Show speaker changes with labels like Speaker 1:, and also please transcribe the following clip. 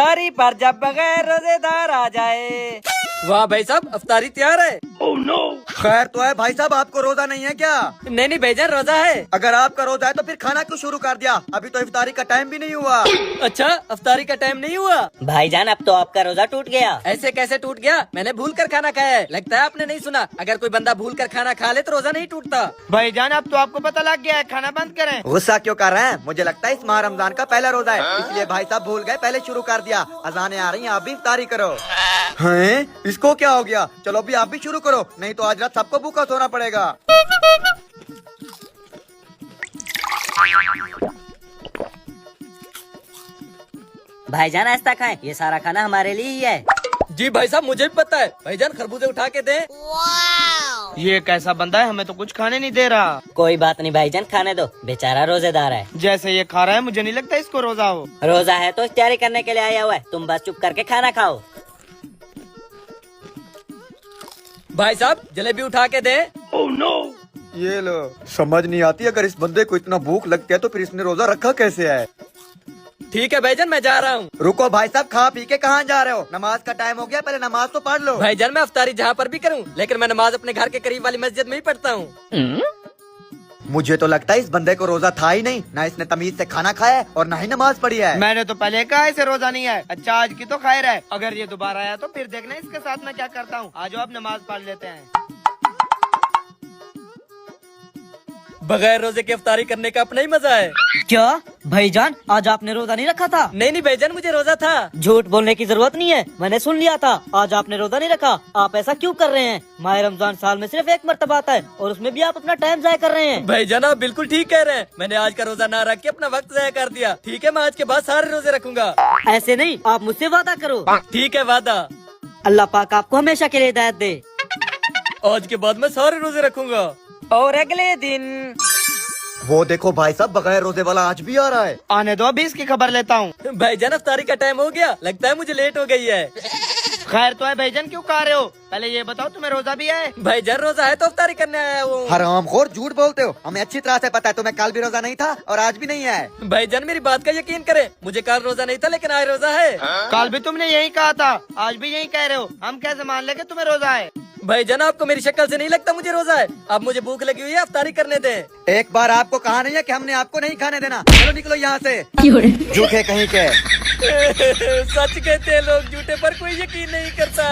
Speaker 1: अफ्तारी पर जब बगैर रोजेदार आ जाए। वाह भाई साहब, अफ्तारी तैयार है।
Speaker 2: Oh no!
Speaker 3: खैर तो है भाई साहब, आपको रोजा नहीं है क्या?
Speaker 1: नहीं नहीं भाईजान, रोजा है।
Speaker 3: अगर आपका रोजा है तो फिर खाना क्यों शुरू कर दिया? अभी तो इफ्तारी का टाइम भी नहीं हुआ।
Speaker 1: अच्छा, अफ्तारी का टाइम नहीं हुआ?
Speaker 4: भाईजान अब तो आपका रोजा टूट गया।
Speaker 1: ऐसे कैसे टूट गया? मैंने भूल कर खाना खाया है। लगता है आपने नहीं सुना, अगर कोई बंदा भूल कर खाना खा ले तो रोजा नहीं टूटता।
Speaker 5: भाईजान अब तो आपको पता लग गया है, खाना बंद करें।
Speaker 3: गुस्सा क्यों कर रहे हैं? मुझे लगता है इस माह रमजान का पहला रोजा है, इसलिए भाई साहब भूल गए, पहले शुरू कर दिया। अजानें आ रही हैं, आप भी इफ्तारी करो। हैं? इसको क्या हो गया? चलो अभी आप भी शुरू करो, नहीं तो आज रात सबको भूखा सोना पड़ेगा।
Speaker 4: भाईजान ऐसा खाएं, ये सारा खाना हमारे लिए ही है।
Speaker 1: जी भाई साहब, मुझे भी पता है। भाईजान खरबूजे उठा के दें।
Speaker 5: ये कैसा बंदा है, हमें तो कुछ खाने नहीं दे रहा।
Speaker 4: कोई बात नहीं भाईजान, खाने दो, बेचारा रोजेदार है।
Speaker 5: जैसे ये खा रहा है, मुझे नहीं लगता इसको रोजा हो।
Speaker 4: रोजा है तो तैयारी करने के लिए आया हुआ है, तुम बस चुप करके खाना खाओ।
Speaker 1: भाई साहब जलेबी उठा के दें।
Speaker 2: Oh no!
Speaker 3: ये लो, समझ नहीं आती, अगर इस बंदे को इतना भूख लगती है तो फिर इसने रोजा रखा कैसे है?
Speaker 1: ठीक है भाईजान, मैं जा रहा हूँ।
Speaker 3: रुको भाई साहब, खा पी के कहाँ जा रहे हो? नमाज का टाइम हो गया, पहले नमाज तो पढ़ लो।
Speaker 1: भाईजान मैं अफ्तारी जहाँ पर भी करूँ, लेकिन मैं नमाज अपने घर के करीब वाली मस्जिद में ही पढ़ता हूँ।
Speaker 3: मुझे तो लगता है इस बंदे को रोजा था ही नहीं, ना इसने तमीज से खाना खाया है और ना ही नमाज पढ़ी है।
Speaker 5: मैंने तो पहले कहा इसे रोजा नहीं है। अच्छा आज की तो खैर है, अगर ये दोबारा आया तो फिर देखना इसके साथ मैं क्या करता हूँ। आज आप नमाज पढ़ लेते हैं।
Speaker 1: बगैर रोजे की अफ्तारी करने का अपना ही मजा है।
Speaker 4: क्या भाईजान, आज आपने रोजा नहीं रखा था?
Speaker 1: नहीं नहीं भाईजान, मुझे रोजा था।
Speaker 4: झूठ बोलने की जरूरत नहीं है, मैंने सुन लिया था। आज आपने रोजा नहीं रखा, आप ऐसा क्यों कर रहे हैं? माह रमजान साल में सिर्फ एक मर्तबा आता है और उसमें भी आप अपना टाइम जाया कर रहे हैं।
Speaker 1: भाईजान आप बिल्कुल ठीक कह रहे हैं, मैंने आज का रोजा ना रख के अपना वक्त जाया कर दिया। ठीक है, मैं आज के बाद सारे रोजे रखूंगा।
Speaker 4: ऐसे नहीं, आप मुझसे वादा करो।
Speaker 1: ठीक है, वादा।
Speaker 4: अल्लाह पाक आपको हमेशा के लिए हिदायत दे।
Speaker 1: आज के बाद मैं सारे रोजे रखूंगा। और अगले दिन
Speaker 3: वो देखो भाई साहब, बगैर रोजे वाला आज भी आ रहा है।
Speaker 5: आने दो, अभी इसकी खबर लेता हूँ।
Speaker 1: भाईजान अफ्तारी का टाइम हो गया, लगता है मुझे लेट हो गई है।
Speaker 5: खैर तो है भाईजान, क्यों खा रहे हो? पहले ये बताओ तुम्हें रोजा भी है?
Speaker 1: भाईजान रोजा है तो अफ्तारी करने आया हूँ।
Speaker 3: हरामखोर, झूठ बोलते हो, हमें अच्छी तरह से पता है तुम्हें कल भी रोजा नहीं था और आज भी नहीं है।
Speaker 1: भाईजान मेरी बात का यकीन करें, मुझे कल रोजा नहीं था लेकिन आज रोजा है।
Speaker 5: कल भी तुमने यही कहा था, आज भी यही कह रहे हो। हम कैसे मान ले कि तुम्हें रोजा है?
Speaker 1: भाईजान आपको मेरी शक्ल से नहीं लगता मुझे रोजा है। अब मुझे भूख लगी हुई है, अफ्तारी करने दें।
Speaker 3: एक बार आपको कहा नहीं है कि हमने आपको नहीं खाने देना? चलो निकलो यहाँ से, झूठे कहीं के।
Speaker 1: सच कहते हैं लोग, झूठे पर कोई यकीन नहीं करता।